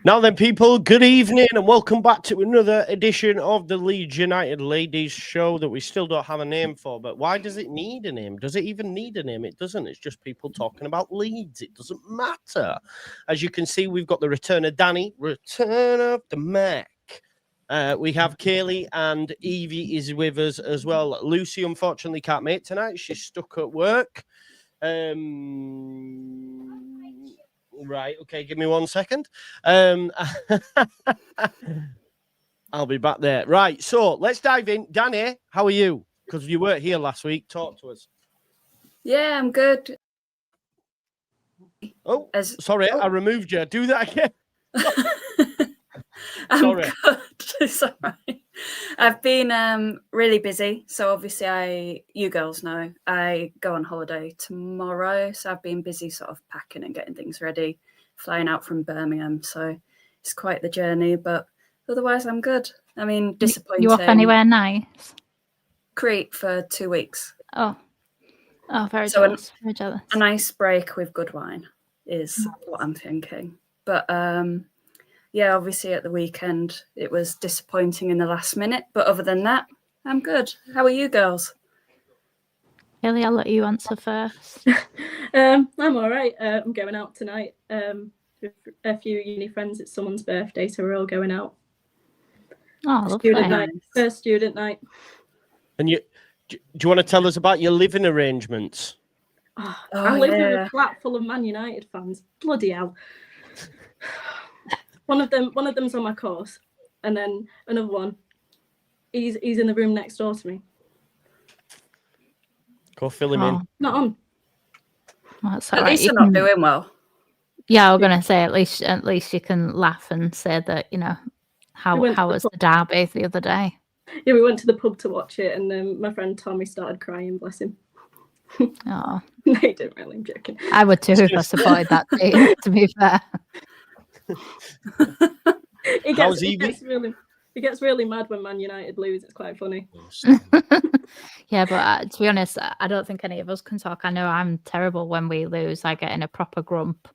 Now then, people, good evening and welcome back to another edition of the Leeds United Ladies Show that we still don't have a name for. But why does it need a name? Does it even need a name? It doesn't. It's just people talking about Leeds. It doesn't matter. As you can see, we've got the return of Danny, return of the Mac. We have Kaylee and Evie is with us as well. Lucy, unfortunately, can't make it tonight. She's stuck at work. Right, okay, give me 1 second. I'll be back there. Right, so let's dive in. Danny, how are you? Because you weren't here last week. Talk to us. Yeah, I'm good. Oh, sorry, I removed you. Do that again. Sorry. It's all right. I've been really busy. So obviously you girls know, I go on holiday tomorrow. So I've been busy sort of packing and getting things ready, flying out from Birmingham. So it's quite the journey, but otherwise I'm good. I mean, disappointing. You off anywhere nice? Crete for 2 weeks. Oh, very jealous. Very jealous. A nice break with good wine is what I'm thinking. But yeah, obviously at the weekend it was disappointing in the last minute, but other than that, I'm good. How are you girls? Kelly, I'll let you answer first. I'm all right. I'm going out tonight with a few uni friends. It's someone's birthday, so we're all going out. Oh, lovely. First student night. And do you want to tell us about your living arrangements? I live in a flat full of Man United fans. Bloody hell. One of them's on my course, and then another one, he's in the room next door to me. Go fill him in. Not on. Well, that's at least they're not doing well. Yeah, I was gonna say at least you can laugh and say that, you know, how was the derby the other day? Yeah, we went to the pub to watch it, and then my friend Tommy started crying. Bless him. Oh, no, he didn't really. I'm joking. I would too if I supported that team. To be fair. He gets really mad when Man United lose. It's quite funny. Yeah, but to be honest, I don't think any of us can talk. I know I'm terrible when we lose. I get in a proper grump.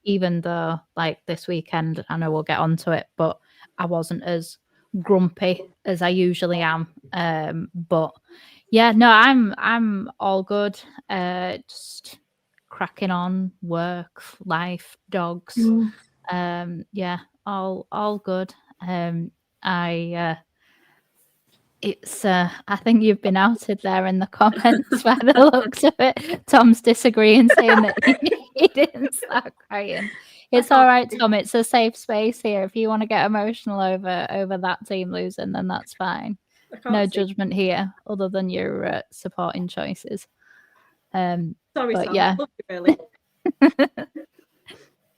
Even though, like this weekend, I know we'll get onto it, but I wasn't as grumpy as I usually am. But yeah, no, I'm all good. Just cracking on, work, life, dogs. Yeah, all good. I think you've been outed there in the comments by the looks of it. Tom's disagreeing, saying that he didn't start crying. It's all right, Tom. It's a safe space here. If you want to get emotional over that team losing, then that's fine. No judgment here, other than your supporting choices. Sorry, but Tom. yeah. Really.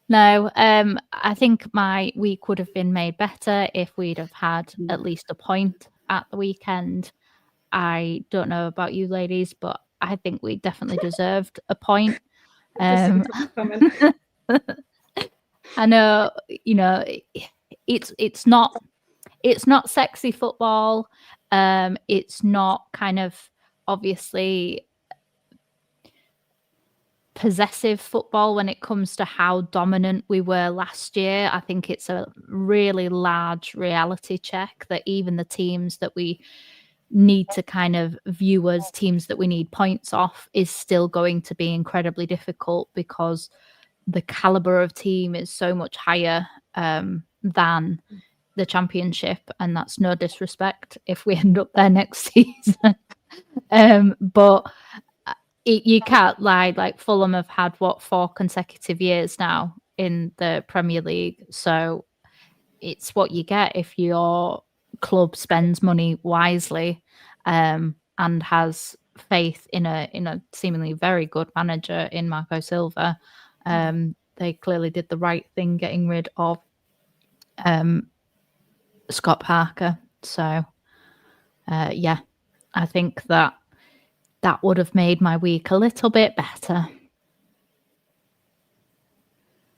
No, I think my week would have been made better if we'd have had at least a point at the weekend. I don't know about you ladies, but I think we definitely deserved a point. I know, you know, it's not sexy football. It's not kind of obviously possessive football when it comes to how dominant we were last year. I think it's a really large reality check that even the teams that we need to kind of view as teams that we need points off is still going to be incredibly difficult because the caliber of team is so much higher than the championship, and that's no disrespect if we end up there next season. But you can't lie, like Fulham have had 4 consecutive years now in the Premier League, so it's what you get if your club spends money wisely and has faith in a seemingly very good manager in Marco Silva. They clearly did the right thing getting rid of Scott Parker. So yeah, I think that would have made my week a little bit better.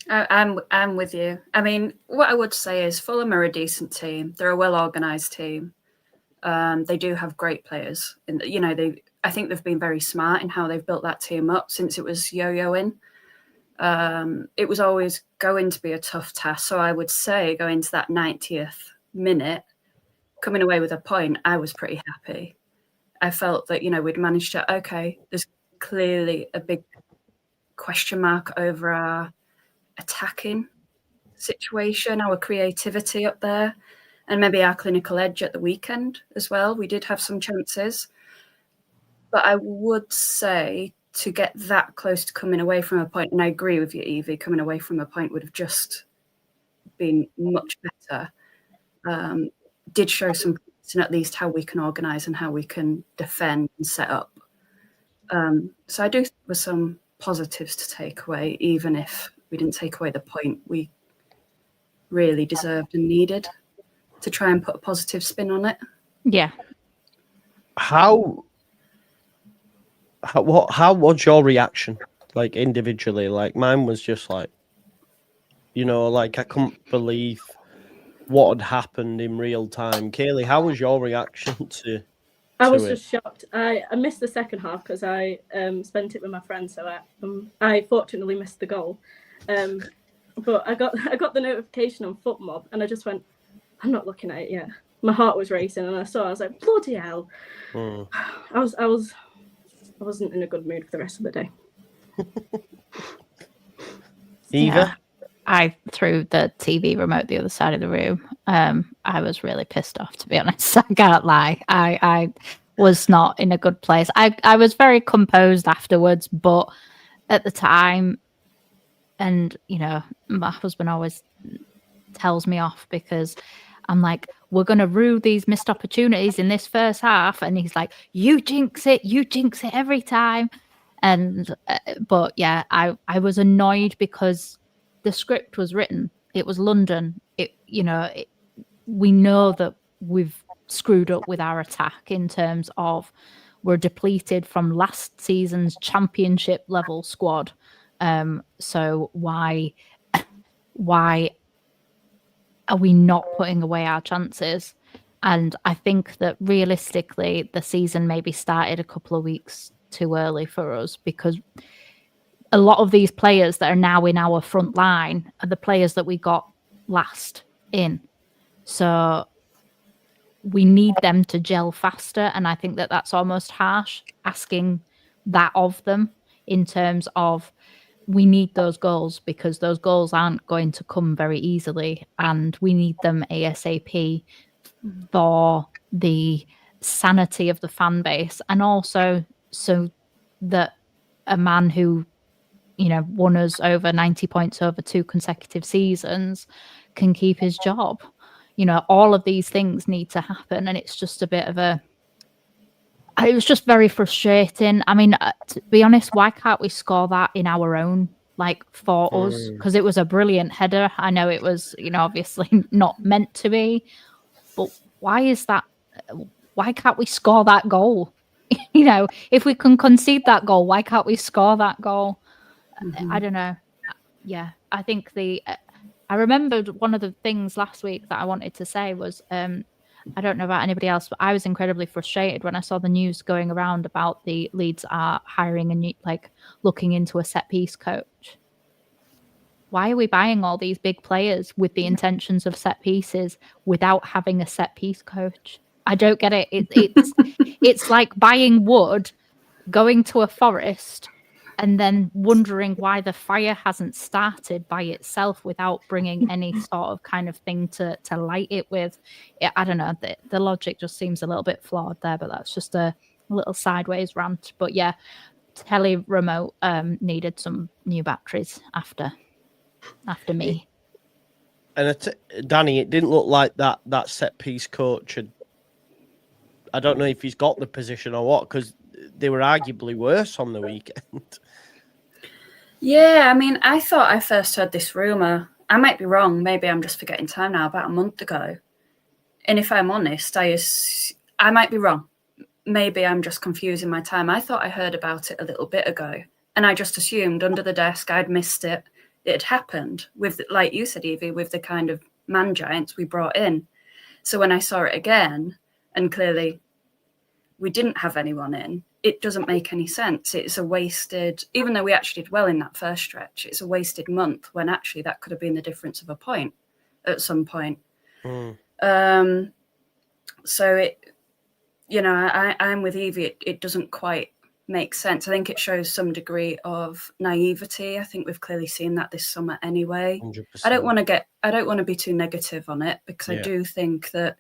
I'm with you. I mean, what I would say is Fulham are a decent team. They're a well-organised team. They do have great players. And, I think they've been very smart in how they've built that team up since it was yo-yoing. It was always going to be a tough task. So I would say going to that 90th minute, coming away with a point, I was pretty happy. I felt that, we'd managed to, there's clearly a big question mark over our attacking situation, our creativity up there, and maybe our clinical edge at the weekend as well. We did have some chances. But I would say to get that close to coming away from a point, and I agree with you, Evie, coming away from a point would have just been much better. Did show some in at least how we can organise and how we can defend and set up. So I do think there were some positives to take away, even if we didn't take away the point we really deserved and needed, to try and put a positive spin on it. Yeah. How was your reaction, like individually? Like mine was just like, I couldn't believe what had happened in real time. Kaylee, how was your reaction to I was it? just shocked. I missed the second half because I spent it with my friends, so I fortunately missed the goal. But I got the notification on FootMob, and I just went, I'm not looking at it yet. My heart was racing, and I was like, bloody hell. I wasn't in a good mood for the rest of the day. Eva? Yeah. I threw the TV remote the other side of the room. I was really pissed off, to be honest. I can't lie. I was not in a good place. I was very composed afterwards, but at the time, and my husband always tells me off because I'm like, we're going to rue these missed opportunities in this first half. And he's like, you jinx it every time. And, but yeah, I was annoyed because the script was written. It was London. We know that we've screwed up with our attack in terms of we're depleted from last season's championship level squad. So why are we not putting away our chances? And I think that realistically, the season maybe started a couple of weeks too early for us, because a lot of these players that are now in our front line are the players that we got last in. So we need them to gel faster. And I think that that's almost harsh asking that of them, in terms of we need those goals, because those goals aren't going to come very easily, and we need them ASAP for the sanity of the fan base, and also so that a man who won us over 90 points over 2 consecutive seasons can keep his job. All of these things need to happen, and it's just a bit of it was just very frustrating. I mean, to be honest, why can't we score that in our own, for us? Because it was a brilliant header. I know it was, obviously not meant to be, but why is that? Why can't we score that goal? If we can concede that goal, why can't we score that goal? I don't know. Yeah, I think I remembered one of the things last week that I wanted to say was, I don't know about anybody else, but I was incredibly frustrated when I saw the news going around about the Leeds are hiring a new, looking into a set piece coach. Why are we buying all these big players with the intentions of set pieces without having a set piece coach? I don't get it. It's like buying wood, going to a forest, and then wondering why the fire hasn't started by itself without bringing any sort of kind of thing to light it with. I don't know. The logic just seems a little bit flawed there, but that's just a little sideways rant. But yeah, telly remote needed some new batteries after me. And Danny, it didn't look like that set piece coach had. I don't know if he's got the position or what, because they were arguably worse on the weekend. Yeah, I mean, I thought I first heard this rumour. I might be wrong. Maybe I'm just forgetting time now, about a month ago. And if I'm honest, I might be wrong. Maybe I'm just confusing my time. I thought I heard about it a little bit ago, and I just assumed under the desk I'd missed it. It had happened with, like you said, Evie, with the kind of man giants we brought in. So when I saw it again, and clearly we didn't have anyone in, it doesn't make any sense. It's a wasted, even though we actually did well in that first stretch, it's a wasted month when actually that could have been the difference of a point at some point. So it, I'm with Evie. It doesn't quite make sense. I think it shows some degree of naivety. I think we've clearly seen that this summer anyway. 100%. I don't want to be too negative on it, because I do think that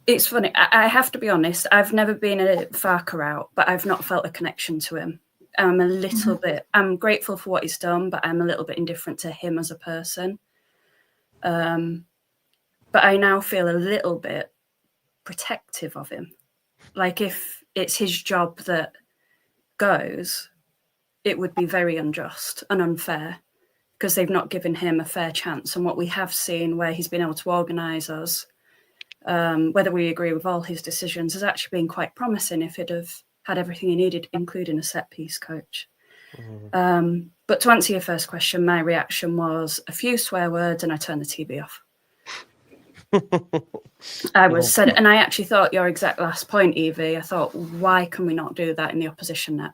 it's funny. I have to be honest. I've never been a Farker out, but I've not felt a connection to him. I'm a little bit. I'm grateful for what he's done, but I'm a little bit indifferent to him as a person. But I now feel a little bit protective of him. Like, if it's his job that goes, it would be very unjust and unfair, because they've not given him a fair chance. And what we have seen, where he's been able to organise us, whether we agree with all his decisions, has actually been quite promising if he'd have had everything he needed, including a set-piece coach. But to answer your first question, my reaction was a few swear words and I turned the TV off. And I actually thought your exact last point, Evie. I thought, why can we not do that in the opposition net?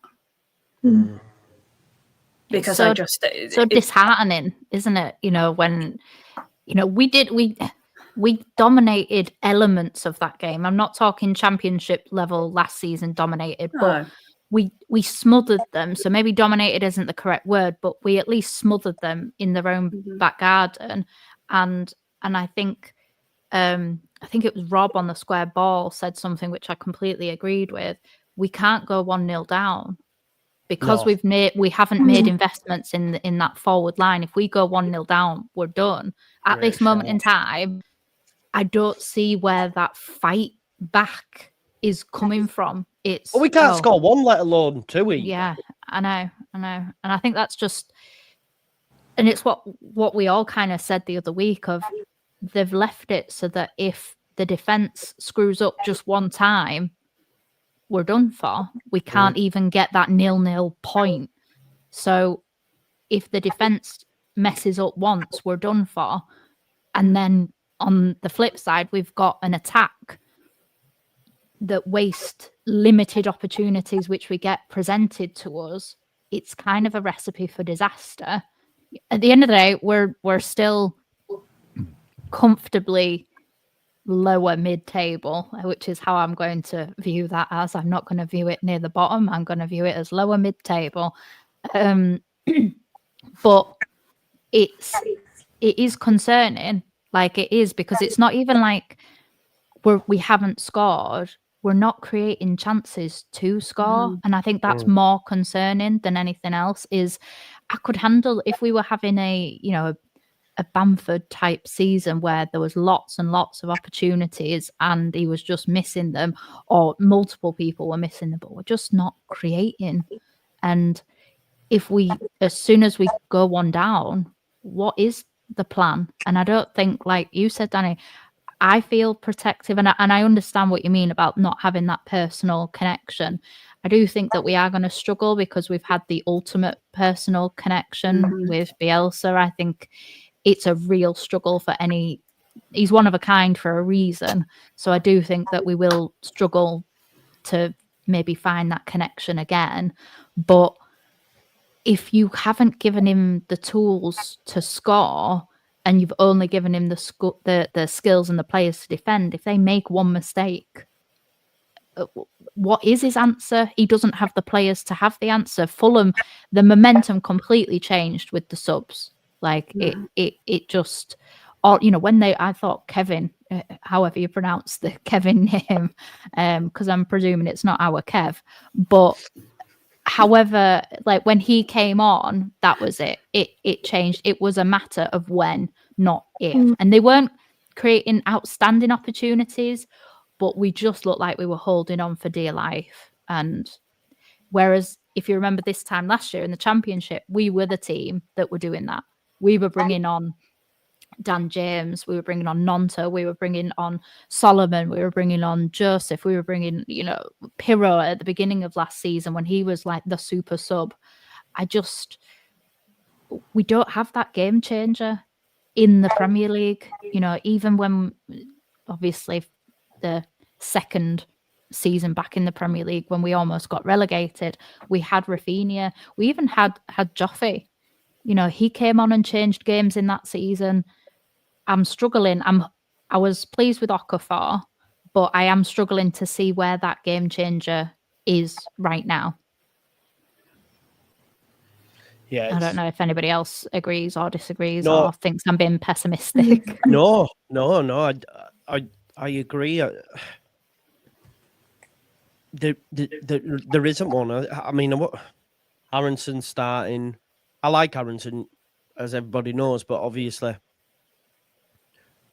Because so disheartening, isn't it? When we dominated elements of that game. I'm not talking championship level last season dominated, but we smothered them. So maybe dominated isn't the correct word, but we at least smothered them in their own back garden. And I think it was Rob on the Square Ball said something which I completely agreed with. We can't go 1-0 down because we haven't made investments in that forward line. If we go 1-0 down, we're done. At this moment in time, I don't see where that fight back is coming from. We can't score one, let alone two. Yeah, I know. And I think that's just, and it's what we all kind of said the other week of, they've left it so that if the defense screws up just one time, we're done for. We can't even get that 0-0 point. So if the defense messes up once, we're done for. And then on the flip side, we've got an attack that waste limited opportunities which we get presented to us. It's kind of a recipe for disaster. At the end of the day, we're still comfortably lower mid-table, which is how I'm going to view that as. I'm not going to view it near the bottom. I'm going to view it as lower mid-table. But it is concerning. Like, it is, because it's not even like we haven't scored. We're not creating chances to score. And I think that's more concerning than anything else. Is I could handle if we were having a Bamford type season where there was lots and lots of opportunities and he was just missing them, or multiple people were missing them, but we're just not creating. And as soon as we go one down, what is the plan? And I don't think, like you said, Danny, I feel protective, and I understand what you mean about not having that personal connection. I do think that we are going to struggle because we've had the ultimate personal connection with Bielsa. I think it's a real struggle for he's one of a kind for a reason. So I do think that we will struggle to maybe find that connection again. But if you haven't given him the tools to score and you've only given him the skills and the players to defend, if they make one mistake, what is his answer? He doesn't have the players to have the answer. Fulham, the momentum completely changed with the subs. Like it just, I thought Kevin, however you pronounce the Kevin name, because I'm presuming it's not our Kev, but however, like when he came on, that was it. It changed. It was a matter of when, not if. And they weren't creating outstanding opportunities, but we just looked like we were holding on for dear life. And whereas if you remember this time last year in the Championship, we were the team that were doing that. We were bringing on Dan James, we were bringing on Nonto, we were bringing on Solomon, we were bringing on Joseph, we were bringing, Pirro at the beginning of last season when he was like the super sub. We don't have that game changer in the Premier League. Even when, obviously, the second season back in the Premier League when we almost got relegated. We had Rafinha. We even had JUSTJOE. You know, he came on and changed games in that season. I'm struggling. I was pleased with Okafor, but I am struggling to see where that game changer is right now. Yeah, I don't know if anybody else agrees or disagrees No. or thinks I'm being pessimistic. No. I agree. There isn't one. I mean, what Aronson starting. I like Aronson, as everybody knows, but obviously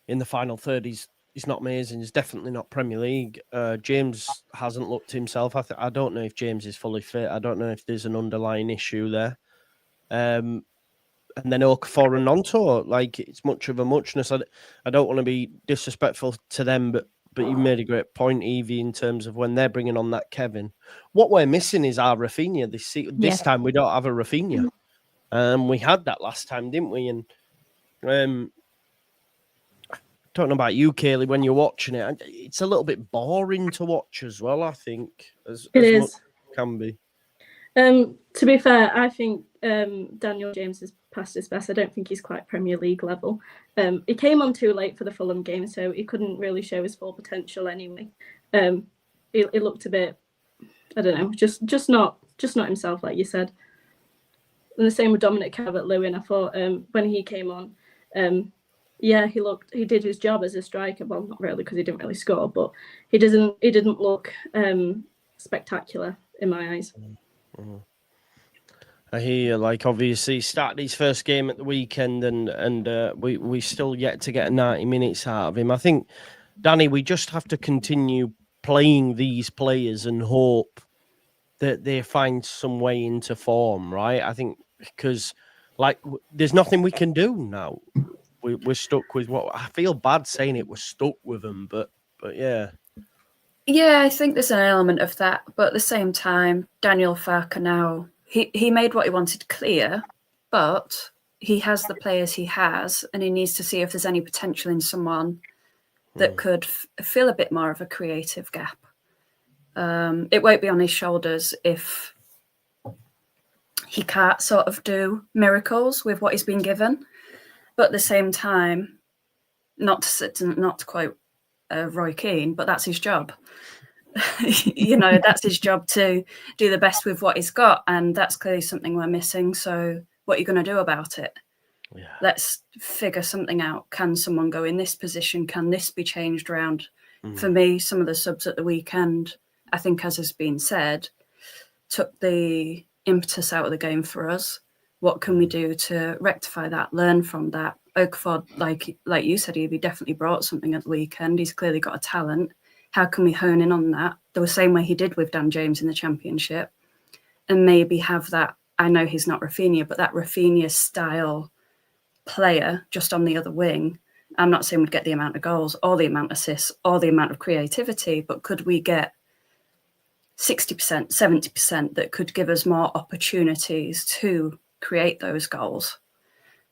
in the final third, he's not amazing. He's definitely not Premier League. James hasn't looked himself. I don't know if James is fully fit. I don't know if there's an underlying issue there. And then Okafor and Nonto, like, it's much of a muchness. I don't want to be disrespectful to them, but you made a great point, Evie, in terms of when they're bringing on that Kevin. What we're missing is our Rafinha. This time we don't have a Rafinha. We had that last time, didn't we? And I don't know about you, Kaylee, when you're watching it, it's a little bit boring to watch as well, I think. As much as it can be. To be fair, I think Daniel James has passed his best. I don't think he's quite Premier League level. He came on too late for the Fulham game, so he couldn't really show his full potential anyway. He looked a bit, I don't know, just not himself, like you said. And the same with Dominic Calvert-Lewin. I thought when he came on, he did his job as a striker. Well, not really, because he didn't really score, but he didn't look spectacular in my eyes. I hear, like, obviously started his first game at the weekend, and we still yet to get 90 minutes out of him. I think, Danny, we just have to continue playing these players and hope that they find some way into form, right? I think because, like, there's nothing we can do now. We're stuck with what I feel bad saying it. We're stuck with them, but yeah. Yeah, I think there's an element of that, but at the same time, Daniel Farke now, he made what he wanted clear, but he has the players he has, and he needs to see if there's any potential in someone that could fill a bit more of a creative gap. It won't be on his shoulders if he can't sort of do miracles with what he's been given, but at the same time, not to quote Roy Keane, but that's his job. You know, that's his job to do the best with what he's got, and that's clearly something we're missing. So what are you going to do about it? Yeah. Let's figure something out. Can someone go in this position? Can this be changed around? For me, some of the subs at the weekend, I think, as has been said, took the impetus out of the game for us. What can we do to rectify that, learn from that? Okafor, like you said, Evie, definitely brought something at the weekend. He's clearly got a talent. How can we hone in on that the same way he did with Dan James in the Championship, and maybe have that, I know he's not Rafinha, but that Rafinha style player just on the other wing. I'm not saying we'd get the amount of goals or the amount of assists or the amount of creativity, but could we get 60%, 70% that could give us more opportunities to create those goals?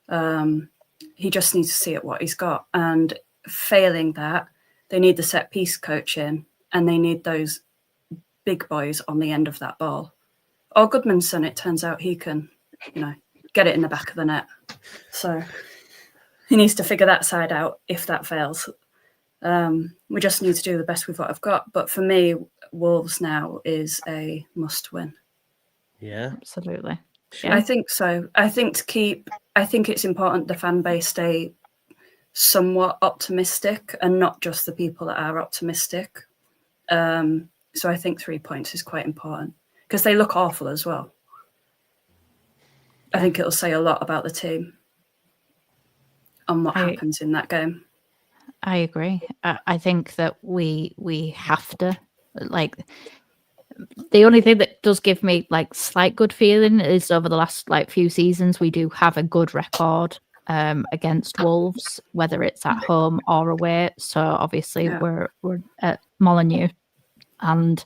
He just needs to see at what he's got, and failing that, they need the set piece coaching, and they need those big boys on the end of that ball. Or Goodmanson, it turns out he can, get it in the back of the net. So he needs to figure that side out if that fails. We just need to do the best with what I've got. But for me, Wolves now is a must win. Yeah, absolutely. Yeah. I think so. I think it's important the fan base stay somewhat optimistic, and not just the people that are optimistic. So I think 3 points is quite important, because they look awful as well. I think it'll say a lot about the team on what happens in that game. I agree. I think that we have to, like, the only thing that does give me slight good feeling is over the last few seasons we do have a good record against Wolves, whether it's at home or away. So obviously we're at Molineux, and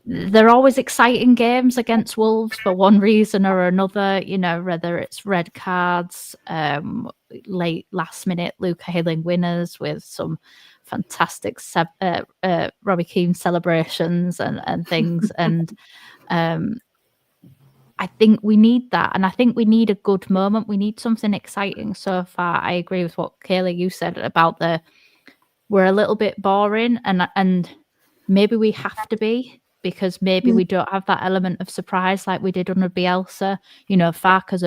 they're always exciting games against Wolves for one reason or another, you know, whether it's red cards, late last minute Luke Hailing winners with some fantastic Robbie Keane celebrations and things. And I think we need that. And I think we need a good moment. We need something exciting. So far, I agree with what Kayla, you said about we're a little bit boring and maybe we have to be, because maybe we don't have that element of surprise like we did under Bielsa. You know, Farke's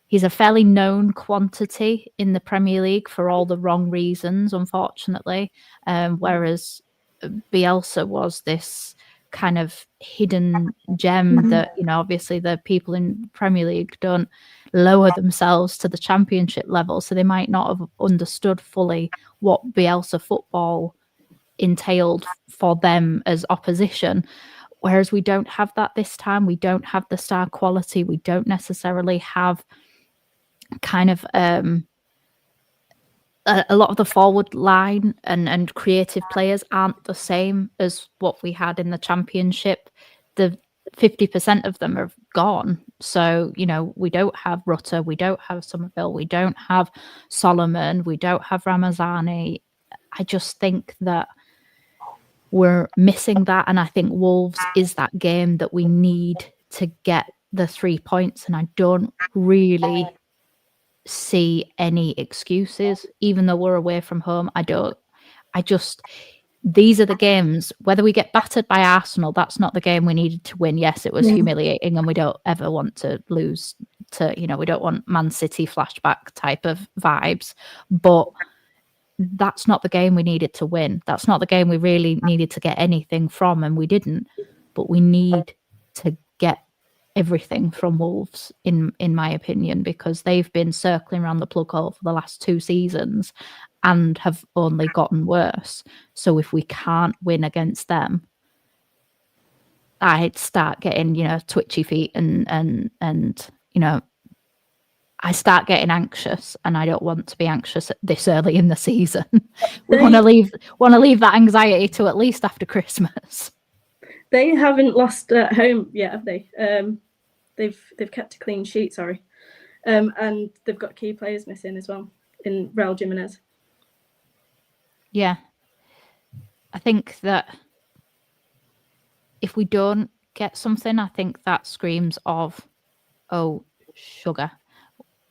he's a fairly known quantity in the Premier League for all the wrong reasons, unfortunately. Whereas Bielsa was this kind of hidden gem that, you know, obviously the people in Premier League don't lower themselves to the Championship level, so they might not have understood fully what Bielsa football entailed for them as opposition. Whereas we don't have that this time. We don't have the star quality. We don't necessarily have kind of a lot of the forward line and creative players aren't the same as what we had in the Championship. The 50% of them are gone. So, you know, we don't have Rutter, we don't have Somerville, we don't have Solomon, we don't have Ramazani. I just think that we're missing that. And I think Wolves is that game that we need to get the 3 points. And I don't really see any excuses, even though we're away from home. These are the games, whether we get battered by Arsenal, that's not the game we needed to win. Yes, it was humiliating and we don't ever want to lose to, you know, we don't want Man City flashback type of vibes, but that's not the game we needed to win. That's not the game we really needed to get anything from, and we didn't. But we need to get everything from Wolves, in my opinion, because they've been circling around the plug hole for the last 2 seasons and have only gotten worse. So if we can't win against them, I'd start getting, you know, twitchy feet and you know, I start getting anxious, and I don't want to be anxious this early in the season. We want to leave that anxiety to at least after Christmas. They haven't lost at home yet, have they? They've kept a clean sheet, sorry. And they've got key players missing as well in Raul Jimenez. Yeah. I think that if we don't get something, I think that screams of, oh, sugar.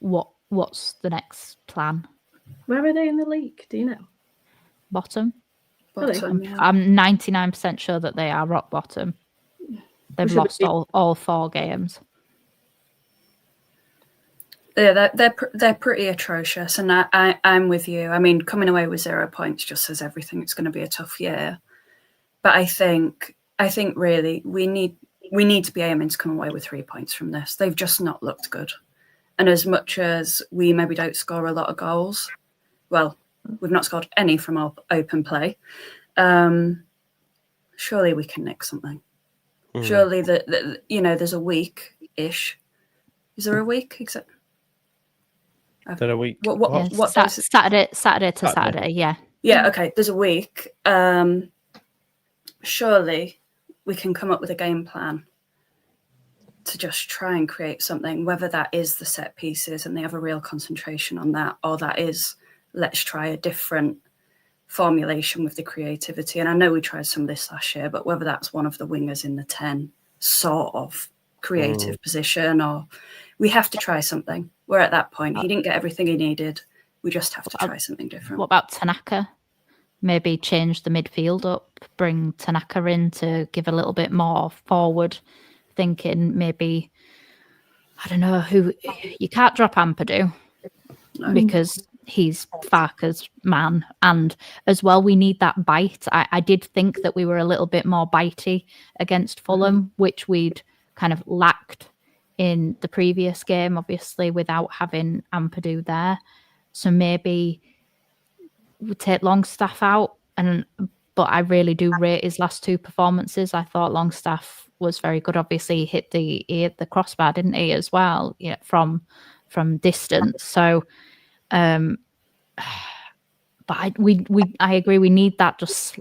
What's the next plan? Where are they in the league? Do you know? Bottom. Yeah. I'm 99% sure that they are rock bottom. They've lost all 4 games. Yeah, they're pretty atrocious, and I'm with you. I mean, coming away with 0 points just says everything. It's going to be a tough year, but I think really we need to be aiming to come away with 3 points from this. They've just not looked good, and as much as we maybe don't score a lot of goals, well, we've not scored any from our open play. Surely we can nick something. Surely that you know, there's a week-ish. Is there a week? Exactly. There a week. What Saturday to Saturday, yeah. Yeah, okay. There's a week. Surely we can come up with a game plan to just try and create something, whether that is the set pieces and they have a real concentration on that, or that is, let's try a different formulation with the creativity. And I know we tried some of this last year, but whether that's one of the wingers in the 10 sort of creative position, or we have to try something. We're at that point. He didn't get everything he needed. We just have to try something different. What about Tanaka? Maybe change the midfield up, bring Tanaka in to give a little bit more forward thinking. Maybe, I don't know, who you can't drop Ampadu because he's Farke's man. And as well, we need that bite. I did think that we were a little bit more bitey against Fulham, which we'd kind of lacked in the previous game, obviously, without having Ampadu there. So maybe we take Longstaff out. But I really do rate his last 2 performances. I thought Longstaff was very good. Obviously, he hit the crossbar, didn't he, as well, you know, from distance. So, but I agree. We need that just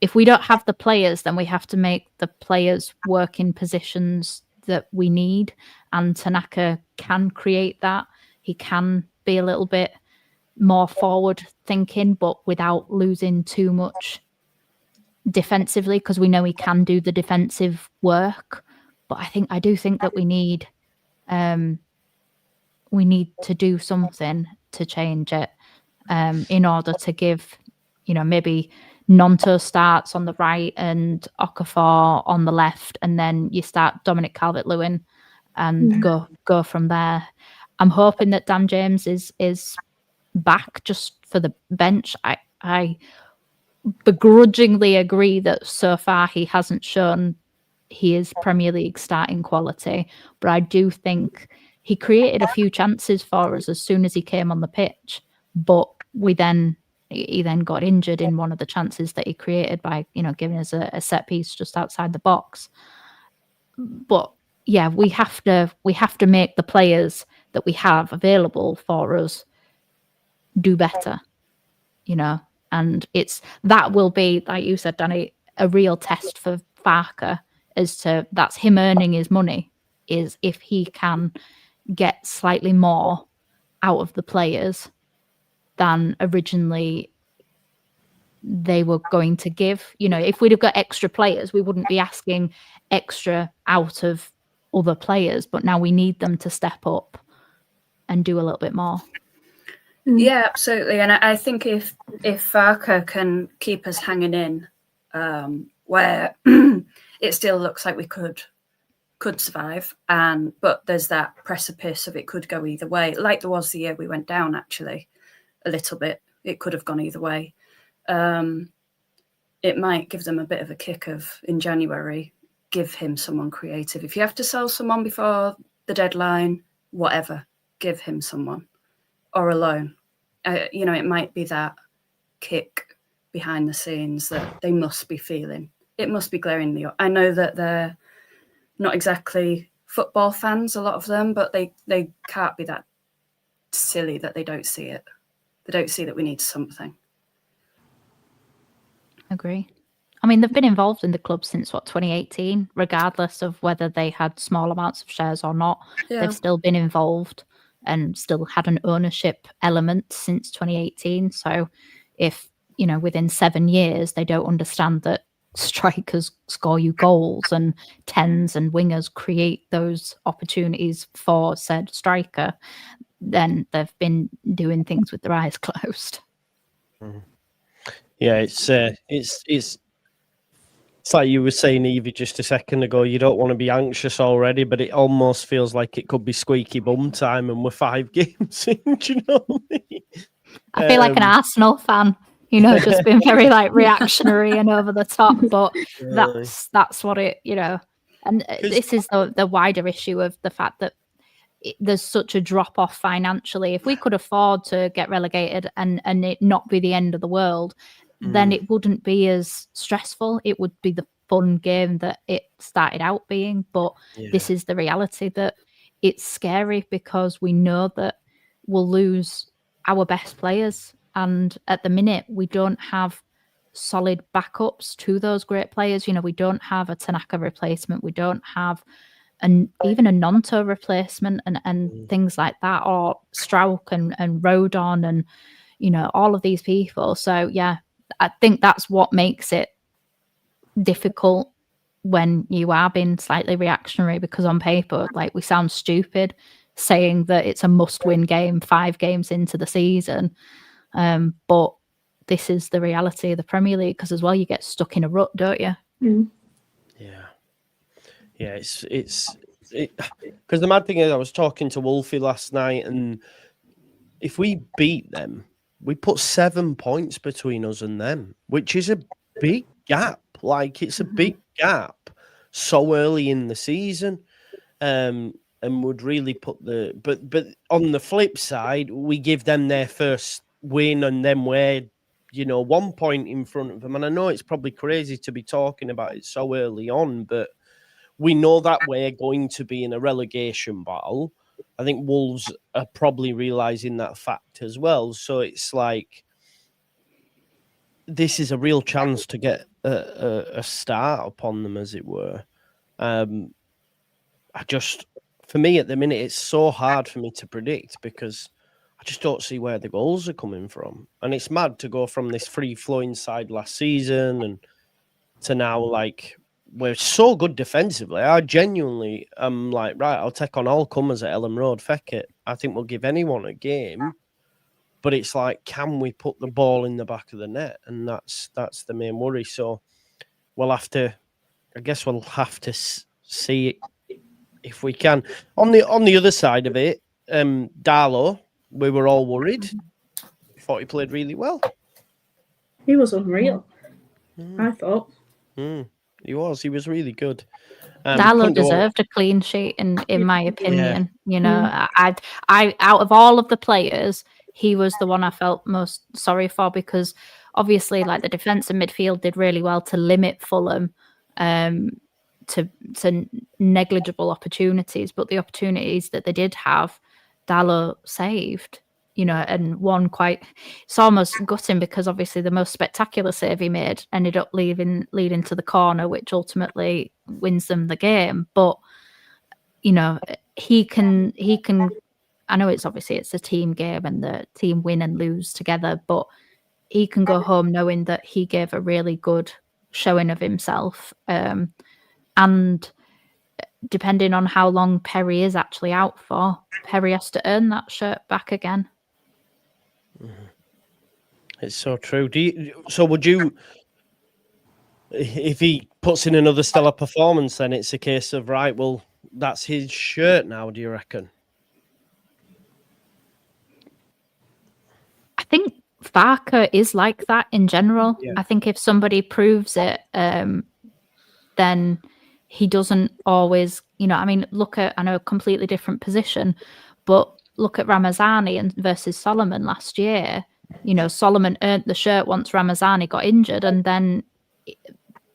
if we don't have the players, then we have to make the players work in positions that we need. And Tanaka can create that. He can be a little bit more forward thinking, but without losing too much defensively, because we know he can do the defensive work. But I do think that we need to do something to change it in order to give, maybe Nonto starts on the right and Okafor on the left, and then you start Dominic Calvert-Lewin and go from there. I'm hoping that Dan James is back just for the bench. I begrudgingly agree that so far he hasn't shown he is Premier League starting quality, but I do think he created a few chances for us as soon as he came on the pitch, but he then got injured in one of the chances that he created by giving us a set piece just outside the box. But yeah, we have to make the players that we have available for us do better, and that will be, like you said, Danny, a real test for Farke as to that's him earning his money, is if he can get slightly more out of the players than originally they were going to give. If we'd have got extra players, we wouldn't be asking extra out of other players, but now we need them to step up and do a little bit more. Yeah, absolutely. And I think if Farke can keep us hanging in, where it still looks like we could survive, but there's that precipice of it could go either way, like there was the year we went down, actually, a little bit. It could have gone either way. It might give them a bit of a kick in January, give him someone creative. If you have to sell someone before the deadline, whatever, give him someone. Or a loan. It might be that kick behind the scenes that they must be feeling. It must be glaring the. I know that they're not exactly football fans, a lot of them, but they can't be that silly that they don't see it. They don't see that we need something. Agree. I mean, they've been involved in the club since 2018, regardless of whether they had small amounts of shares or not. Yeah. They've still been involved and still had an ownership element since 2018. So if, within 7 years, they don't understand that strikers score you goals and 10s and wingers create those opportunities for said striker, then they've been doing things with their eyes closed. Yeah, it's like you were saying, Evie, just a second ago. You don't want to be anxious already, but it almost feels like it could be squeaky bum time, and we're 5 games in. Do you know what I mean? I feel like an Arsenal fan, just being very reactionary and over the top. But that's what it, And this is the wider issue of the fact that there's such a drop off financially. If we could afford to get relegated and it not be the end of the world, then it wouldn't be as stressful. It would be the fun game that it started out being. But this is the reality, that it's scary because we know that we'll lose our best players. And at the minute, we don't have solid backups to those great players. We don't have a Tanaka replacement. We don't have even a Nonto replacement and things like that, or Strauch and Rodon and, all of these people. So, yeah, I think that's what makes it difficult when you are being slightly reactionary, because on paper, we sound stupid saying that it's a must-win game 5 games into the season. But this is the reality of the Premier League, because as well, you get stuck in a rut, don't you? Yeah, it's because the mad thing is, I was talking to Wolfie last night, and if we beat them, we put 7 points between us and them, which is a big gap. It's a big gap so early in the season, and would really put but on the flip side, we give them their first win, and then we're 1 point in front of them. And I know it's probably crazy to be talking about it so early on, but we know that we're going to be in a relegation battle. I think Wolves are probably realising that fact as well. So it's this is a real chance to get a start upon them, as it were. For me at the minute, it's so hard for me to predict because I just don't see where the goals are coming from. And it's mad to go from this free-flowing side last season and to now, like, we're so good defensively. I genuinely am like, right, I'll take on all comers at Ellen Road. Feck it. I think we'll give anyone a game. But it's like, can we put the ball in the back of the net? And that's the main worry. So we'll have to see if we can. On the other side of it, Darlow, we were all worried. Thought he played really well. He was unreal. I thought. He was really good. Darlow deserved a clean sheet, in my opinion. Yeah. You know, I out of all of the players, he was the one I felt most sorry for because obviously, like the defence and midfield did really well to limit Fulham to negligible opportunities, but the opportunities that they did have, Darlow saved. You know, and one it's almost gutting because obviously the most spectacular save he made ended up leading to the corner, which ultimately wins them the game. But, you know, he can, I know it's a team game and the team win and lose together, but he can go home knowing that he gave a really good showing of himself. And depending on how long Perry is actually out for, Perry has to earn that shirt back again. It's so true. Would you, if he puts in another stellar performance, then it's a case of, right, well, that's his shirt now, do you reckon? I think Farke is like that in general. Yeah. I think if somebody proves it, then he doesn't always, you know, I mean, I know a completely different position, but look at Ramazani versus Solomon last year. You know, Solomon earned the shirt once Ramazani got injured, and then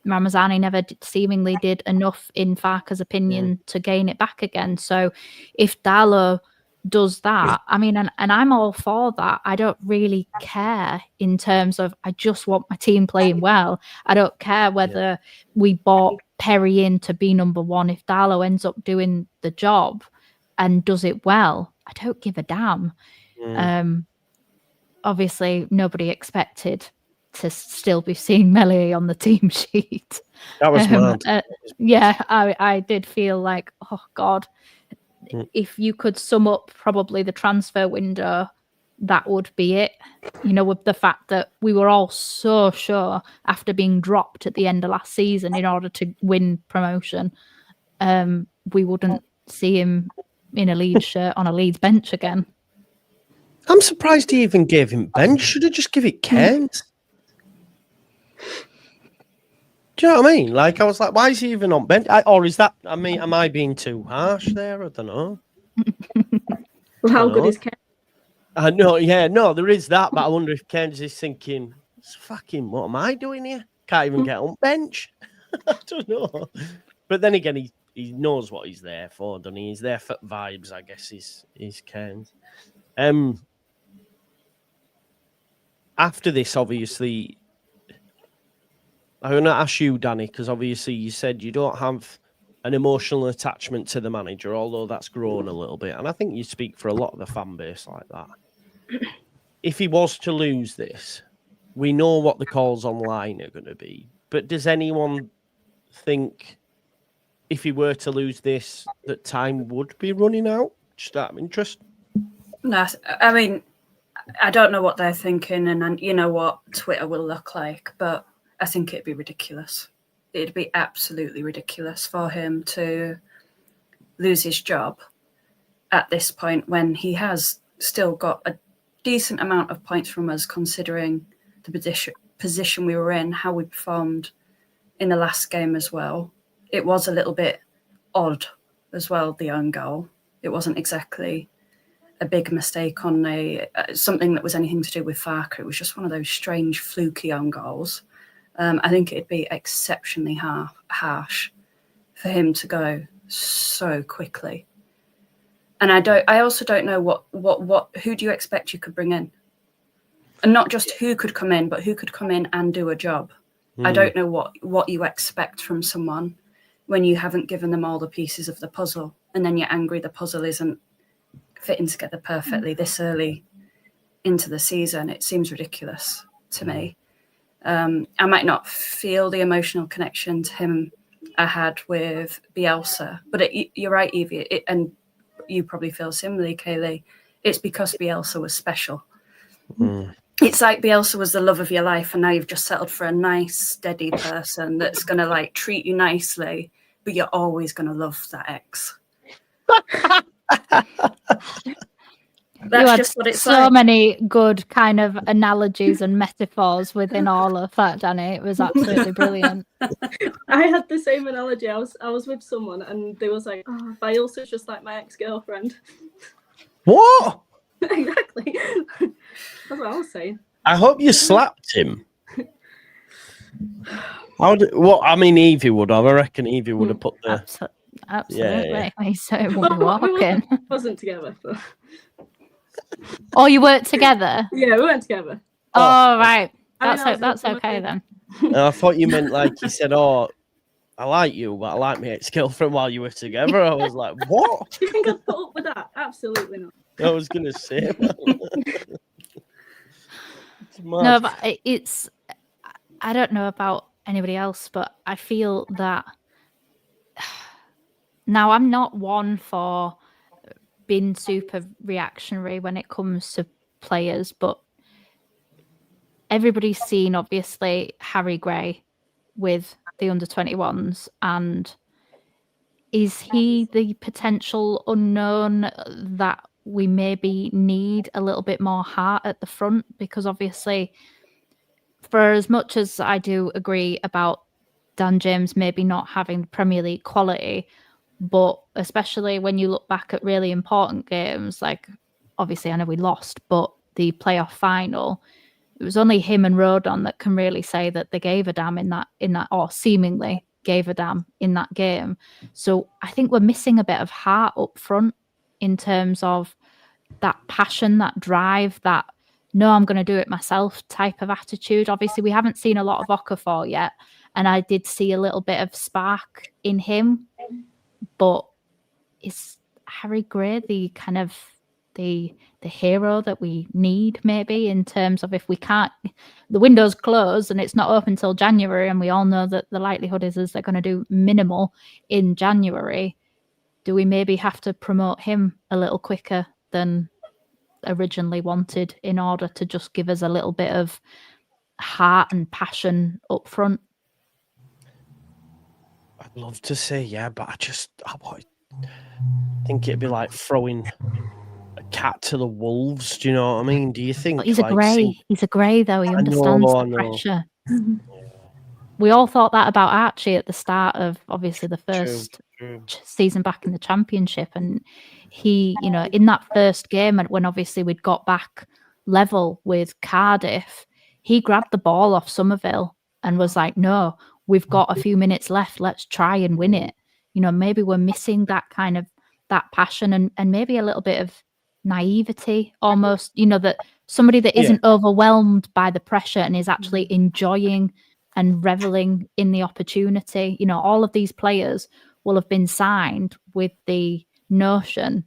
Ramazani never seemingly did enough, in Farke's opinion, to gain it back again. So if Darlow does that, I mean, and I'm all for that. I don't really care in terms of, I just want my team playing well. I don't care whether we bought Perry in to be number one. If Darlow ends up doing the job and does it well, I don't give a damn. Obviously, nobody expected to still be seeing Melee on the team sheet. That was mad. Yeah, I did feel like, oh God, if you could sum up probably the transfer window, that would be it. You know, with the fact that we were all so sure after being dropped at the end of last season in order to win promotion, we wouldn't see him in a Leeds shirt on a Leeds bench again. I'm surprised he even gave him bench. Should have just give it Kent. Do you know what I mean? Like, I was like, why is he even on bench? Or is that, I mean, am I being too harsh there? I don't know. Well, how good is Kent? No, there is that, but I wonder if Kent is thinking, fucking, what am I doing here? Can't even get on bench. I don't know. But then again, he knows what he's there for, doesn't he? He's there for vibes, I guess, is Kent. After this, obviously, I'm going to ask you, Danny, because obviously you said you don't have an emotional attachment to the manager, although that's grown a little bit. And I think you speak for a lot of the fan base like that. If he was to lose this, we know what the calls online are going to be. But does anyone think if he were to lose this, that time would be running out? Just out of interest. No, I mean, I don't know what they're thinking, and you know what Twitter will look like, but I think it'd be ridiculous. It'd be absolutely ridiculous for him to lose his job at this point when he has still got a decent amount of points from us, considering the position we were in, how we performed in the last game as well. It was a little bit odd as well, the own goal. It wasn't exactly a big mistake on something that was anything to do with Farke. It was just one of those strange, fluky own goals. I think it'd be exceptionally harsh for him to go so quickly. And I also don't know who do you expect you could bring in? And not just who could come in, but who could come in and do a job. I don't know what you expect from someone when you haven't given them all the pieces of the puzzle, and then you're angry the puzzle isn't fitting together perfectly this early into the season. It seems ridiculous to me. I might not feel the emotional connection to him I had with Bielsa, but you're right, Evie, and you probably feel similarly, Kaylee. It's because Bielsa was special. It's like Bielsa was the love of your life, and now you've just settled for a nice, steady person that's going to like treat you nicely, but you're always going to love that ex. That's just what it's so like. many good kind of analogies and metaphors within all of that, Danny. It was absolutely brilliant. I had the same analogy. I was with someone and they was like, "Oh, Bielsa's just like my ex-girlfriend." What? Exactly. That's what I was saying. I hope you slapped him. I mean, Evie would have. I reckon Evie would have put the... Absolutely. Yeah. He's so walking. Wasn't together. But... Oh, you weren't together? Yeah, we weren't together. Oh, right. That's I mean, that's okay then. I thought you meant like you said, "Oh, I like you, but I like my ex-girlfriend while you were together." I was like, "What?" Do you think I'd put up with that? Absolutely not. I was gonna say. No, but it's. I don't know about anybody else, but I feel that now I'm not one for being super reactionary when it comes to players, but everybody's seen obviously Harry Gray with the under-21s, and is he the potential unknown that we maybe need a little bit more heart at the front? Because obviously, for as much as I do agree about Dan James maybe not having Premier League quality, but especially when you look back at really important games, like obviously I know we lost, but the playoff final, it was only him and Rodon that can really say that they gave a damn in that, or seemingly gave a damn in that game. So I think we're missing a bit of heart up front in terms of that passion, that drive, that no, I'm going to do it myself type of attitude. Obviously, we haven't seen a lot of Okafor yet, and I did see a little bit of spark in him. But is Harry Gray the kind of the hero that we need, maybe, in terms of if we can't, the window's closed and it's not open till January, and we all know that the likelihood is they're going to do minimal in January. Do we maybe have to promote him a little quicker than originally wanted in order to just give us a little bit of heart and passion up front? I'd love to say yeah, but I think it'd be like throwing a cat to the wolves. Do you know what I mean? Do you think He's a grey? He's a grey though. He understands the pressure. We all thought that about Archie at the start of obviously the first season back in the Championship, and he, you know, in that first game when obviously we'd got back level with Cardiff, he grabbed the ball off Somerville and was like, "No, we've got a few minutes left. Let's try and win it." You know, maybe we're missing that kind of that passion and maybe a little bit of naivety almost, you know, that somebody that isn't overwhelmed by the pressure and is actually enjoying and reveling in the opportunity. You know, all of these players will have been signed with the notion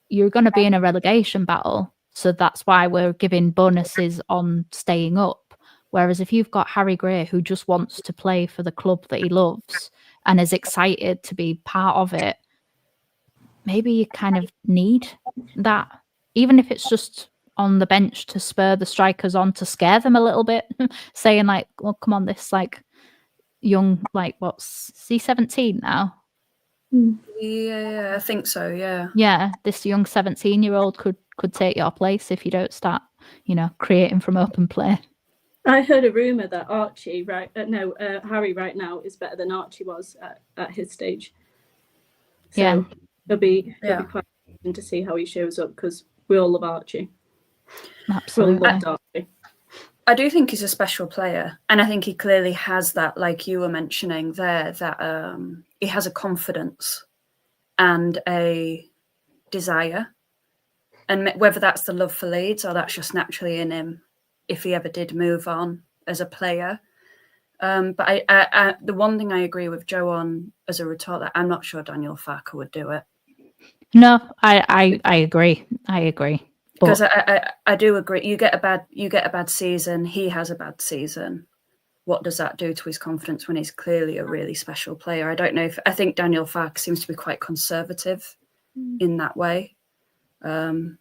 you're going to be in a relegation battle, so that's why we're giving bonuses on staying up. Whereas if you've got Harry Gray who just wants to play for the club that he loves and is excited to be part of it, maybe you kind of need that, even if it's just on the bench to spur the strikers on, to scare them a little bit, saying like, well, come on, this like young, like what's he, 17 now? Yeah, I think so, yeah, this young 17-year-old could take your place if you don't start, you know, creating from open play. I heard a rumor that Harry right now is better than Archie was at his stage. So it'll be quite interesting to see how he shows up, because we all love Archie. Absolutely. We all loved Archie. I do think he's a special player, and I think he clearly has that, like you were mentioning there, that he has a confidence and a desire, and whether that's the love for Leeds or that's just naturally in him if he ever did move on as a player. But I the one thing I agree with Joe on as a retort, that I'm not sure Daniel Farke would do it. No, I agree. I agree. Because I do agree. You get a bad season. He has a bad season. What does that do to his confidence when he's clearly a really special player? I don't know if I think Daniel Farke seems to be quite conservative in that way. But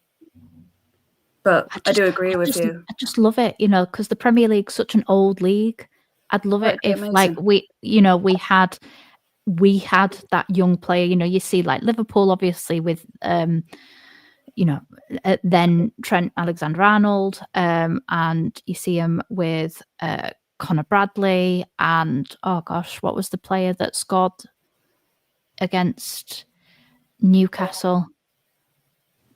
I do agree with you. I just love it, because the Premier League's such an old league. I'd love it if like we had that young player. You see like Liverpool, obviously with then Trent Alexander-Arnold, and you see him with Conor Bradley, and oh gosh, what was the player that scored against Newcastle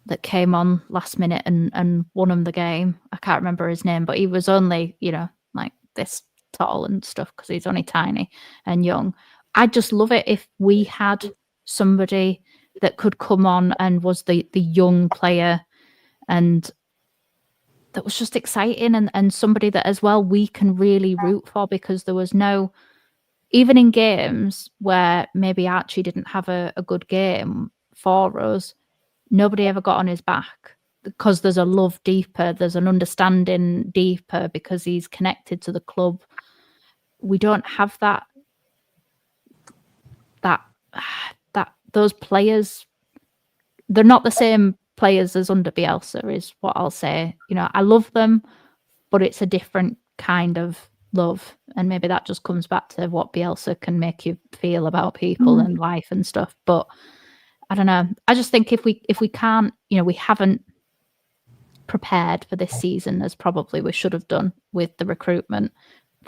that came on last minute and won him the game? I can't remember his name, but he was only like this tall and stuff because he's only tiny and young. I just love it if we had somebody that could come on and was the young player, and that was just exciting, and somebody that as well we can really root for, because there was no, even in games where maybe Archie didn't have a good game for us, nobody ever got on his back, because there's a love deeper, there's an understanding deeper, because he's connected to the club. We don't have that those players. They're not the same players as under Bielsa, is what I'll say. I love them, but it's a different kind of love, and maybe that just comes back to what Bielsa can make you feel about people and life and stuff. But I don't know. I just think if we can't, we haven't prepared for this season as probably we should have done with the recruitment.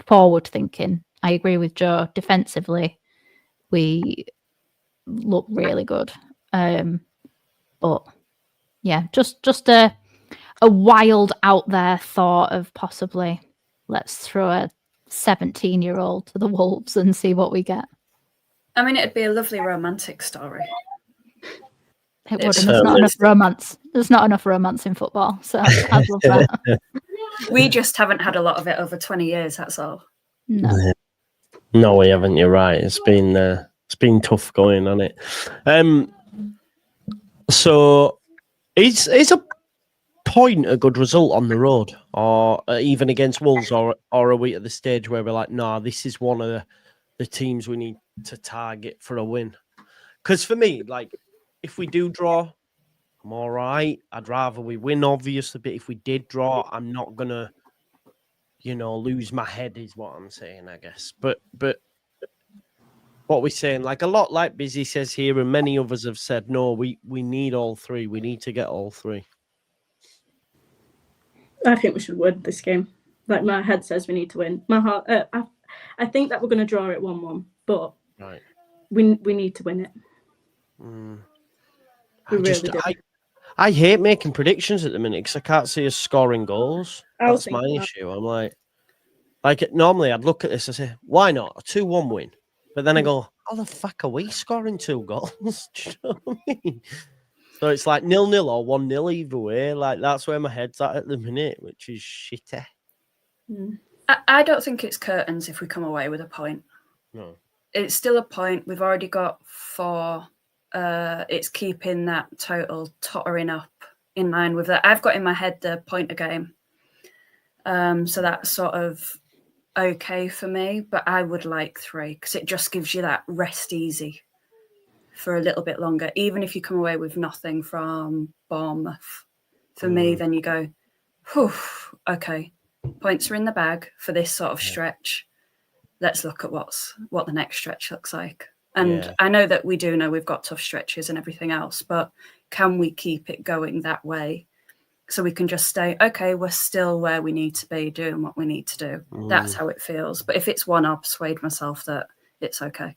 Forward thinking, I agree with Joe. Defensively, we look really good. But yeah, just a wild out there thought of possibly let's throw a 17-year-old to the Wolves and see what we get. I mean, it'd be a lovely romantic story. It would. There's not enough romance. There's not enough romance in football, so I'd love that. We just haven't had a lot of it over 20 years. That's all. No, we haven't. You're right. It's been tough going on it. So, is a point a good result on the road, or even against Wolves, or are we at the stage where we're like, nah, this is one of the teams we need to target for a win? Because for me, like, if we do draw, I'm all right. I'd rather we win, obviously, but if we did draw, I'm not gonna, lose my head, is what I'm saying, I guess. But what we're saying, like a lot like Busy says here, and many others have said, no, we need all three. We need to get all three. I think we should win this game. Like, my head says we need to win. My heart, I think that we're going to draw it 1-1, but right, we need to win it. We really do. I hate making predictions at the minute because I can't see us scoring goals. That's my issue. I'm like normally I'd look at this and say, why not a 2-1 win? But then I go, how the fuck are we scoring 2 goals? Do you know what I mean? So it's like 0-0 or 1-0 either way. Like, that's where my head's at the minute, which is shitty. I don't think it's curtains if we come away with a point. No. It's still a point. We've already got 4. It's keeping that total tottering up in line with that. I've got in my head the point a game. So that's sort of okay for me, but I would like 3 because it just gives you that rest easy for a little bit longer. Even if you come away with nothing from Bournemouth, for me, then you go, whew, okay, points are in the bag for this sort of stretch. Let's look at what the next stretch looks like. And I know that we do know we've got tough stretches and everything else, but can we keep it going that way? So we can just stay, okay, we're still where we need to be, doing what we need to do. That's how it feels. But if it's 1, I'll persuade myself that it's okay.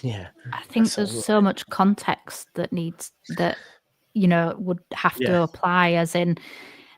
Yeah. I think there's so much context that would have to apply, as in,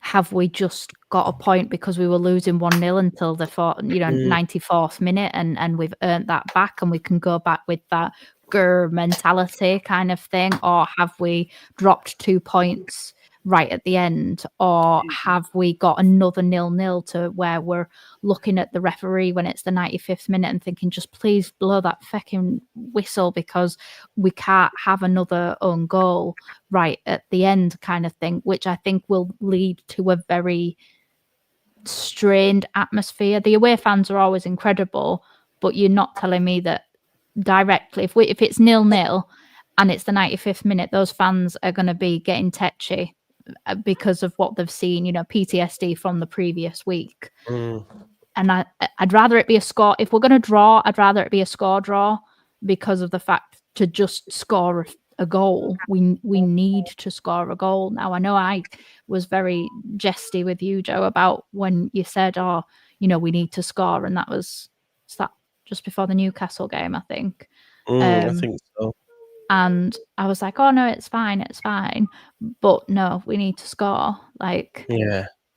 have we just got a point because we were losing 1-0 until the 94th minute and we've earned that back and we can go back with that grr mentality kind of thing? Or have we dropped 2 points right at the end, or have we got another 0-0 to where we're looking at the referee when it's the 95th minute and thinking, just please blow that fucking whistle because we can't have another own goal right at the end kind of thing, which I think will lead to a very strained atmosphere. The away fans are always incredible, but you're not telling me that directly if it's 0-0 and it's the 95th minute, those fans are going to be getting tetchy because of what they've seen, PTSD from the previous week. And I'd rather it be a score. If we're going to draw, I'd rather it be a score draw, because of the fact to just score a goal, we need to score a goal. Now, I know I was very jesty with you, Joe, about when you said, we need to score, and was that just before the Newcastle game, I think. I think so. And I was like, oh no, it's fine. But no, we need to score.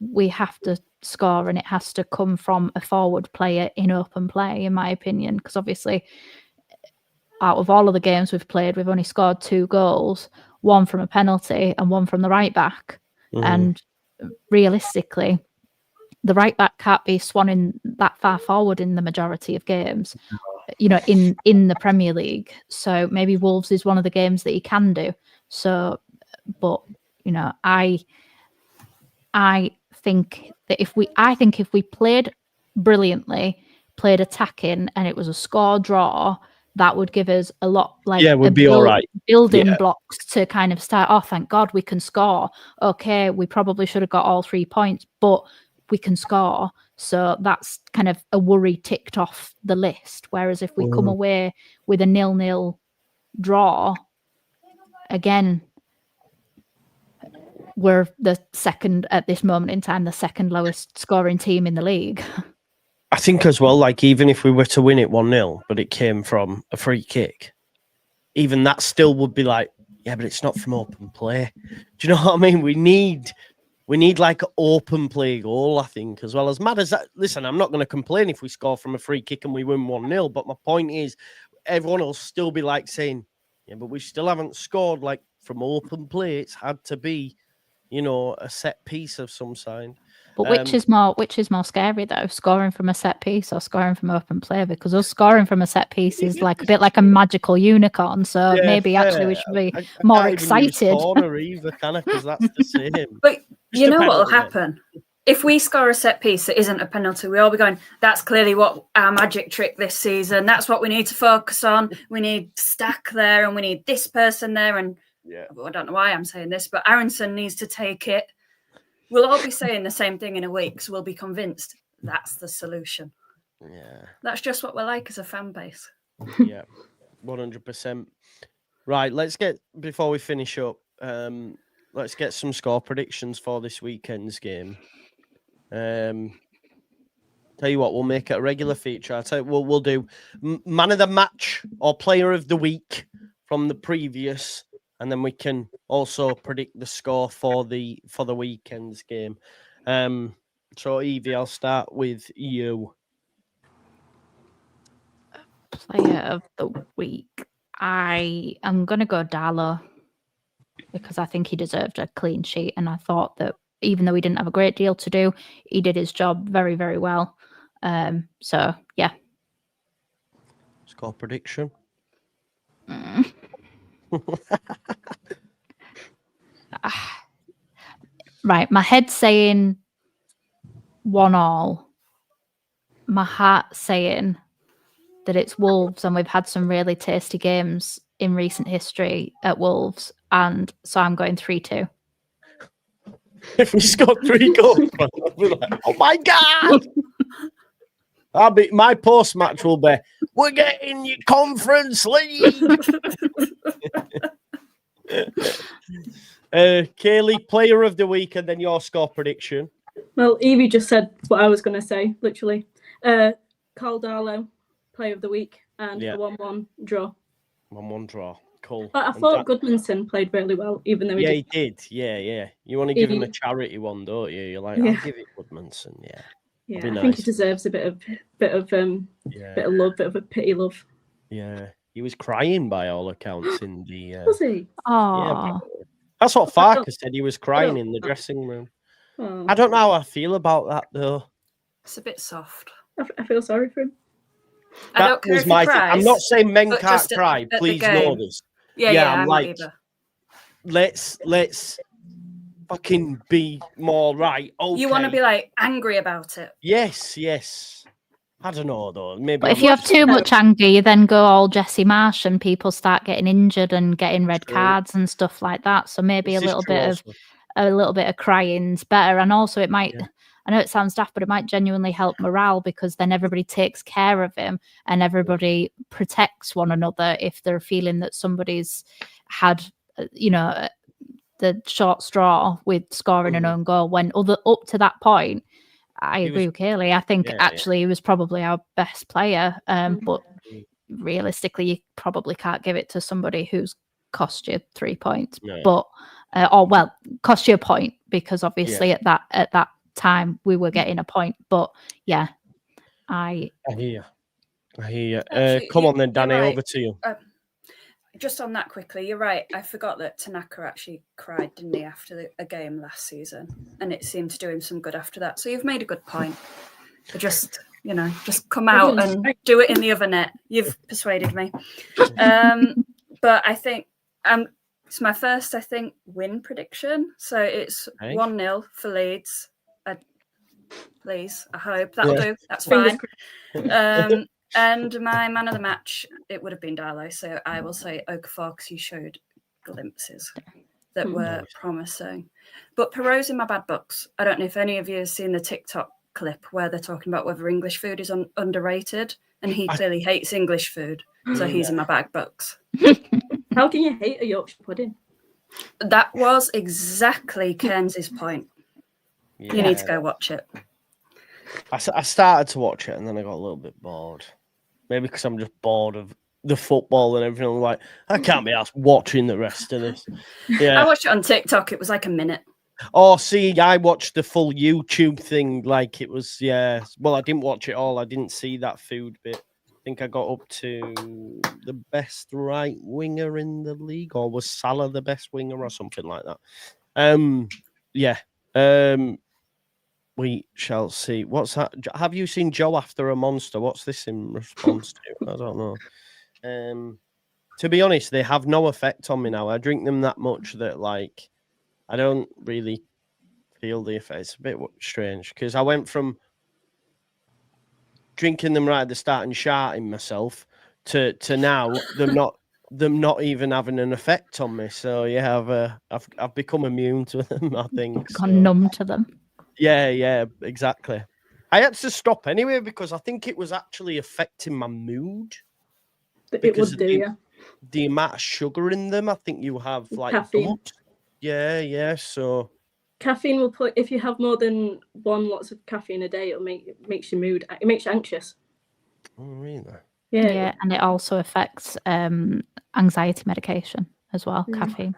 We have to score, and it has to come from a forward player in open play, in my opinion, because obviously out of all of the games we've played, we've only scored 2 goals, one from a penalty and one from the right back. And realistically, the right back can't be swanning that far forward in the majority of games, in the Premier League. So maybe Wolves is one of the games that he can do. So, but I think that if we played brilliantly, played attacking, and it was a score draw, that would give us a lot, we'd be all right. Building blocks to kind of start. Oh, thank God we can score. Okay, we probably should have got all 3 points, but we can score. So that's kind of a worry ticked off the list. Whereas if we come away with a 0-0 draw, again, we're the second at this moment in time, the second lowest scoring team in the league. I think as well, even if we were to win it 1-0, but it came from a free kick, even that still would be but it's not from open play. Do you know what I mean? We need open play goal, I think, as well. As mad as that. Listen, I'm not going to complain if we score from a free kick and we win 1-0, but my point is, everyone will still be scaying, yeah, but we still haven't scored from open play. It's had to be, a set piece of some kind. But which is more scary though, scoring from a set piece or scoring from open play? Because us scoring from a set piece is a bit like a magical unicorn. So maybe actually we should be more excited. Corner either, can I? Because that's the same. But you know what will happen? If we score a set piece that isn't a penalty, we'll all be going, that's clearly what our magic trick this season. That's what we need to focus on. We need Stack there and we need this person there. And I don't know why I'm saying this, but Aronson needs to take it. We'll all be saying the same thing in a week, so we'll be convinced that's the solution. Yeah. That's just what we're like as a fan base. Yeah, 100%. Right, before we finish up, let's get some score predictions for this weekend's game. Tell you what, we'll make it a regular feature. We'll do man of the match or player of the week from the previous, and then we can also predict the score for the weekend's game. So Evie, I'll start with you. Player of the week. I am going to go Darlow because I think he deserved a clean sheet, and I thought that even though he didn't have a great deal to do, he did his job very, very well. So yeah. Score prediction. Right, my head's saying 1-1. My heart's saying that it's Wolves, and we've had some really tasty games in recent history at Wolves, and so I'm going 3-2. If we scored 3 goals, I'll be like, oh my God! My post-match will be, we're getting your Conference League! Kaylee, player of the week, and then your score prediction. Well, Evie just said what I was going to say, literally. Carl Darlow, player of the week, and a 1-1 draw. 1-1 draw. Cool. But I thought Goodmanson played really well, even though he did. Yeah. You want to give him a charity one, don't you? You're like, I'll give it Goodmanson. Yeah, I think he deserves a bit of love, bit of a pity love. Yeah, he was crying by all accounts in the. Was he? Oh. That's what I Farker don't- said. He was crying don't in the know. dressing room. Oh, I don't know how I feel about that though. It's a bit soft. I feel sorry for him. I don't care if he thing. cries. I'm not saying men but can't just at- cry. at the Please know game. this. Yeah, I'm I'm like, not either. let's fucking be more right. Okay. You want to be like angry about it. Yes. I don't know though. Maybe. But if you have too much anger, you then go all Jesse Marsh and people start getting injured and getting red cards and stuff like that. So maybe a little bit of crying's better. And also it might, I know it sounds daft, but it might genuinely help morale because then everybody takes care of him and everybody protects one another if they're feeling that somebody's had, the short straw with scoring an own goal. When up to that point, I agree with Kaylee. I think actually he was probably our best player. But realistically, you probably can't give it to somebody who's cost you 3 points. No. But cost you a point because obviously at that time we were getting a point. But yeah, I hear you. Actually, come on then, Danny, over to you. Just on that quickly, you're right. I forgot that Tanaka actually cried, didn't he, after a game last season? And it seemed to do him some good after that. So you've made a good point. But just come out and do it in the other net. You've persuaded me. But I think it's my first, win prediction. So it's 1-0 for Leeds. Please, I hope. That'll do. That's fine. And my man of the match, it would have been Darlow. So I will say Okafor because he showed glimpses that were promising. But Perot's in my bad books. I don't know if any of you have seen the TikTok clip where they're talking about whether English food is underrated. And he clearly hates English food. So he's in my bad books. How can you hate a Yorkshire pudding? That was exactly Cairns' point. You need to go watch it. I started to watch it and then I got a little bit bored. Maybe because I'm just bored of the football and everything. I'm like, I can't be asked watching the rest of this. Yeah, I watched it on TikTok. It was like a minute. Oh, see, I watched the full YouTube thing. Like it was, Well, I didn't watch it all. I didn't see that food bit. I think I got up to the best right winger in the league, or was Salah the best winger, or something like that. We shall see. What's that? Have you seen Joe After a Monster? What's this in response to? I don't know. To be honest, they have no effect on me now. I drink them that much that, like, I don't really feel the effect. It's a bit strange because I went from drinking them right at the start and sharting myself to now them not even having an effect on me. So yeah, I've become immune to them. I think gone numb to them. Yeah, exactly. I had to stop anyway because I think it was actually affecting my mood. It would do, yeah. The amount of sugar in them, I think you have like caffeine. Yeah. So caffeine will if you have more than lots of caffeine a day, it makes your mood. It makes you anxious. Oh, really? Yeah, and it also affects anxiety medication as well. Caffeine.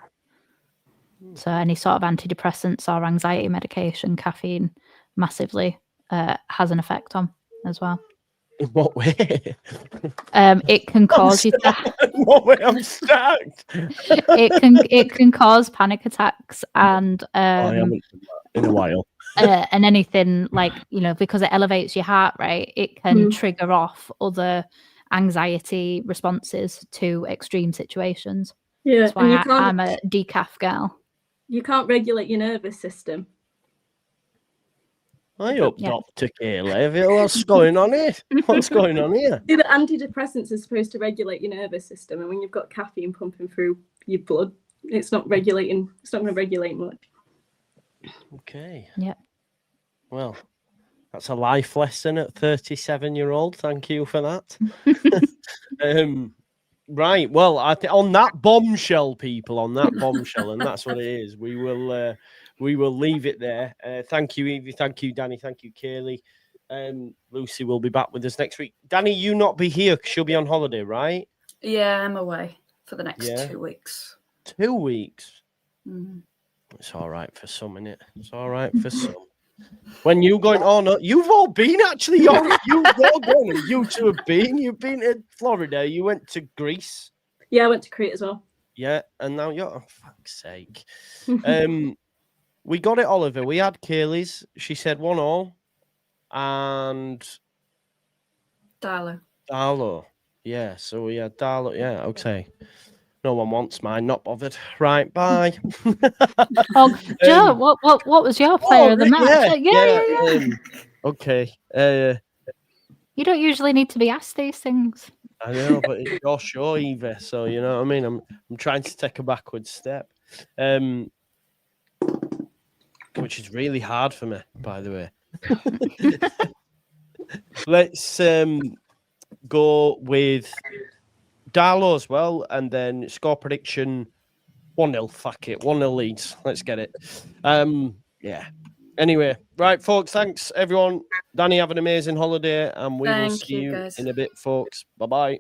So any sort of antidepressants or anxiety medication, caffeine massively has an effect on as well. In what way? It can cause you to. In what way? I'm stacked. It can cause panic attacks and. I haven't done that in a while. And anything like because it elevates your heart rate, it can trigger off other anxiety responses to extreme situations. Yeah, that's why I'm a decaf girl. You can't regulate your nervous system. I hope Dr. Kaylee. What's going on here? What's going on here? See, the antidepressants are supposed to regulate your nervous system, and when you've got caffeine pumping through your blood, it's not regulating. It's not going to regulate much. Okay. Yeah. Well, that's a life lesson at 37-year-old. Thank you for that. Right. Well, I think on that bombshell, people, and that's what it is. We will leave it there. Thank you, Evie. Thank you, Danny. Thank you, Kaylee. Lucy will be back with us next week. Danny, you not be here because she'll be on holiday, right? Yeah, I'm away for the next 2 weeks. 2 weeks? It's all right for some, innit? It's all right for some. When you going? Oh no, you've all been actually. You've all gone. You two have been. You've been to Florida. You went to Greece. Yeah, I went to Crete as well. Yeah, and now you're, oh, fuck's sake. We got it, Oliver. We had Kaylee's. She said 1-1. And Darlow. Yeah, so we had Darlow. Yeah, okay. No one wants mine. Not bothered. Right, bye. Oh, Joe, what was your player of the match? Yeah. Okay. You don't usually need to be asked these things. I know, but it's your show, Eva. So you know what I mean. I'm trying to take a backward step, which is really hard for me, by the way. Let's go with Darlow as well, and then score prediction 1-0. Fuck it, 1-0 Leeds. Let's get it. Yeah. Anyway, right, folks. Thanks everyone. Danny, have an amazing holiday, and we will see you guys. in a bit, folks. Bye bye.